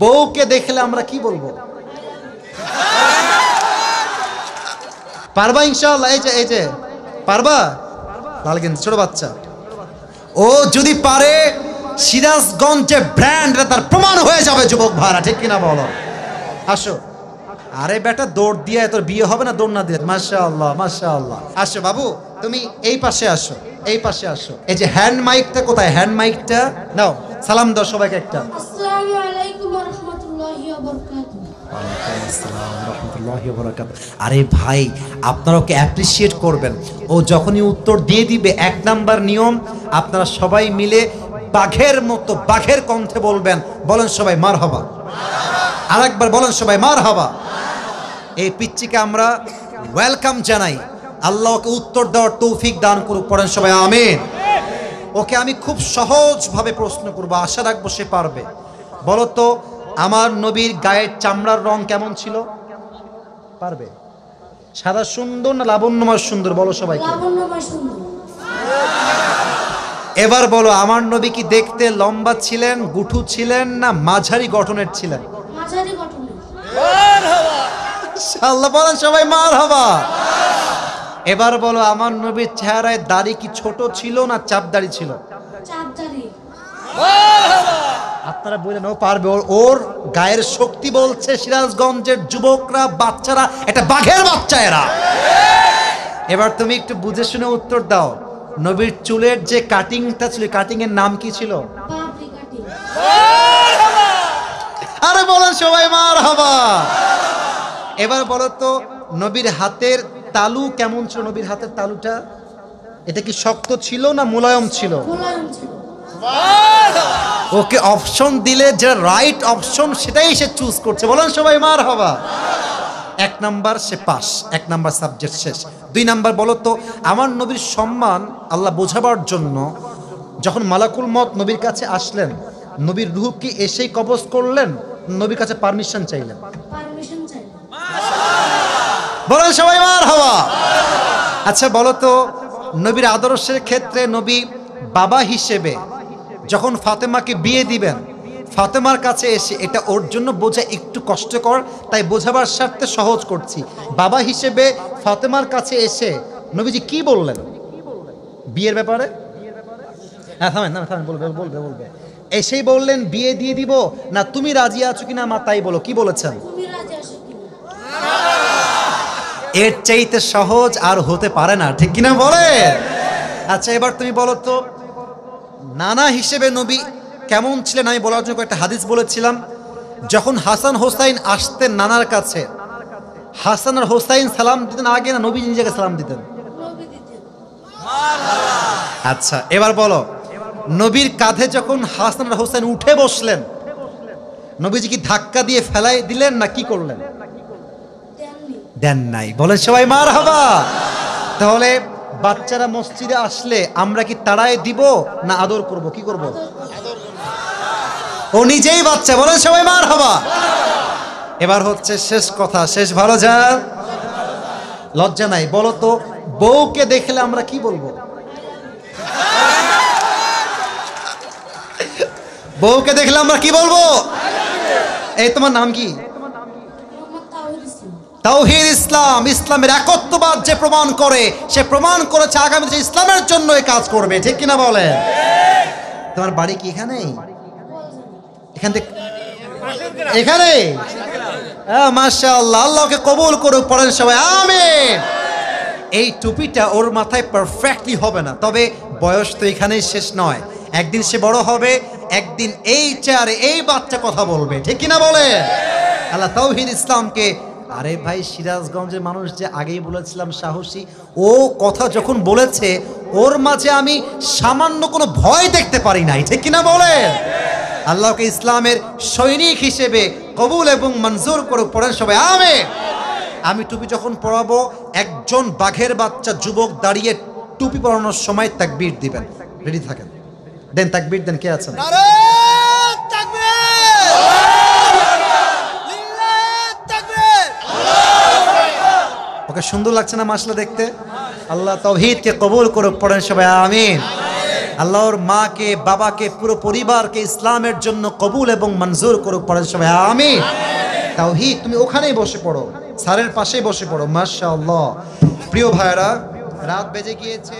বউকে দেখলে আমরা কি বলবো? পারবা ইনশাআল্লাহ? এই যে পারবা? লাল গেঞ্জি ছোট বাচ্চা, ও যদি পারে সিরাজগঞ্জে ব্র্যান্ড তার প্রমাণ হয়ে যাবে যুবক ভাড়া, ঠিক কিনা বলো? আসো। আরে বেটা দৌড় দিয়ে তোর বিয়ে হবে না দৌড় না দিয়ে? মাশাআল্লাহ মাশাআল্লাহ। আসো বাবু, তুমি এই পাশে আসো, এই পাশে আসো। এই যে হ্যান্ড মাইকটা কোথায়? হ্যান্ড মাইকটা নাও, সালাম দাও সবাইকে একটা। আসসালামু আলাইকুম ওয়া রাহমাতুল্লাহি ওয়া বারাকাতুহু। ওয়ালাইকুম আসসালাম ওয়া রাহমাতুল্লাহি ওয়া বারাকাতুহু। আরে ভাই, আপনারা ওকে অ্যাপ্রিশিয়েট করবেন। ও যখনই উত্তর দিয়ে দিবে, 1 নাম্বার নিয়ম, আপনারা সবাই মিলে বাঘের মতো বাঘের কণ্ঠে বলবেন। বলেন সবাই মারহাবা। আরেকবার বলেন সবাই মারহাবা। এই পিচ্চিকে আমরা ওয়েলকাম জানাই। আল্লাহ ওকে উত্তর দেওয়ার তৌফিক দান করুক। পড়েন সবাই আমিন। ওকে আমি খুব সহজভাবে প্রশ্ন করব, আশা রাখবো সে পারবে। বলো তো, আমার নবীর গায়ের চামড়ার রং কেমন ছিল? পারবে? সাদা সুন্দর না লাবণ্যময় সুন্দর? বলো সবাইকে। লাবণ্যময় সুন্দর। এবার বলো, আমার নবী কি দেখতে লম্বা ছিলেন, গুঠু ছিলেন, না মাঝারি গঠনের ছিলেন? মাঝারি গঠনের। আল্লাহ বলেন সবাই মারহাবা। এবার বলো, আমার নবীর চেহারায় দাড়ি কি ছোট ছিল না চাপ দাড়ি ছিল? চাপদারি। আপনারা বললেন ও পারবে, ওর গায়ের শক্তি বলছে সিরাজগঞ্জের যুবকরা, বাচ্চারা, এটা বাঘের বাচ্চা এরা। এবার তুমি একটু বুঝে শুনে উত্তর দাও। নবীর চুলের যে কাটিংটা ছিল, কাটিং এর নাম কি ছিল? পাপড়ি কাটিং। আরে বলেন সবাই মারহাবা। এবার বলো তো, নবীর হাতের তালু কেমন ছিল? নবীর হাতের তালুটা এটা কি শক্ত ছিল না মোলায়েম ছিল? মোলায়েম ছিল। ওকে অপশন দিলে যে রাইট অপশন সেটাই সে চুজ করছে। বলেন সবাই মারহাবা। 1 নাম্বার সে পাস, 1 নাম্বার সাবজেক্ট শেষ। 2 নাম্বার বলো তো, আমার নবীর সম্মান আল্লাহ বোঝাবার জন্য যখন মালাকুল মত নবীর কাছে আসলেন, নবীর রূহ কি এসেই কবজ করলেন, নবীর কাছে পারমিশন চাইলেন? পারমিশন চাই। বলেন সবাই মারহাবা। আচ্ছা বলো তো, নবীর আদর্শের ক্ষেত্রে নবী বাবা হিসেবে যখন ফাতেমাকে বিয়ে দিবেন, ফাতেমার কাছে এসে, এটা ওর জন্য বোঝা একটু কষ্টকর, তাই বোঝাবার স্বার্থে সহজ করছি। বাবা হিসেবে ফাতেমার কাছে এসে নবীজি কি বললেন বিয়ের ব্যাপারে? হ্যাঁ থামেন না, থামেন, বলবে বলবে বলবে। এসেই বললেন বিয়ে দিয়ে দিব, না তুমি রাজি আছো কিনা মা তাই বলো, কি বলেছেন? তুমি রাজি আছো কিনা? এর চাইতে সহজ আর হতে পারে না, ঠিক কিনা বলে? আচ্ছা এবার তুমি বলো তো, নানা হিসেবে নবী কেমন ছিলেন? আমি বলার জন্য একটা হাদিস বলেছিলাম। যখন হাসান হোসাইন আসতেন নানার কাছে, হাসান আর হোসাইন সালাম দিতেন আগে না নবী নিজেকে সালাম দিতেন? নবী দিতেন। আচ্ছা এবার বলো, নবীর কাঁধে যখন হাসান আর হোসাইন উঠে বসলেন, নবীজি কি ধাক্কা দিয়ে ফেলাই দিলেন না কি করলেন? দেননি। দেন নাই। বলে সবাই মারহাবা। তাহলে বাচ্চারা মসজিদে আসলে আমরা কি তাড়ায় দিব না আদর করব? কি করব? ও নিজেই বাচ্চা। বলে সবাই মারহাবা। এবার হচ্ছে শেষ কথা, শেষ ভালো যা, লজ্জা নাই। বলো তো, বউকে দেখলে আমরা কি বলবো? বউকে দেখলে আমরা কি বলবো? এই তোমার নাম কি? মোহাম্মদ তাওহীদ ইসলাম। তাওহীদ ইসলাম। ইসলামের একত্ববাদ যে প্রমাণ করে, সে প্রমাণ করেছে আগামীতে ইসলামের জন্য এই কাজ করবে, ঠিক কিনা বলে? তোমার বাড়ি কি এখানেই? এখান থেকে এখানে? মাশাআল্লাহ, আল্লাহকে কবুল করুক। পড়েন সবাই আমিন। এই টুপিটা ওর মাথায় পারফেক্টলি হবে না, তবে বয়স তো এখানেই শেষ নয়। একদিন সে বড় হবে, একদিন এই চেয়ারে এই বাচ্চা কথা বলবে, ঠিক কিনা বলে? আল্লাহ তাওহীদ ইসলামকে, আরে ভাই সিরাজগঞ্জের মানুষ যে আগেই বলেছিলাম সাহসী, ও কথা যখন বলেছে ওর মাঝে আমি সামান্য কোনো ভয় দেখতে পারি নাই, ঠিক কিনা বলে? আল্লাহকে ইসলামের সৈনিক হিসেবে কবুল এবং মঞ্জুর করুক। পড়েন সবাই আমিন। আমি টুপি যখন পরাবো, একজন বাঘের বাচ্চা যুবক দাঁড়িয়ে টুপি পরানোর সময় তাকবীর দিবেন। রেডি থাকেন, দেন তাকবীর দেন। কে আছেন? ওকে সুন্দর লাগছে না মাশাআল্লাহ দেখতে? আল্লাহ তাওহীদকে কবুল করুক। পড়েন সবাই আমিন। আল্লাহ ওর মাকে বাবাকে পুরো পরিবারকে ইসলামের জন্য কবুল এবং মঞ্জুর করুক। পড়েন সবাই আমিন। তাওহীদ, তুমি ওখানেই বসে পড়ো, স্যারের পাশেই বসে পড়ো। মাশাআল্লাহ। প্রিয় ভাইরা, রাত বেজে গিয়েছে।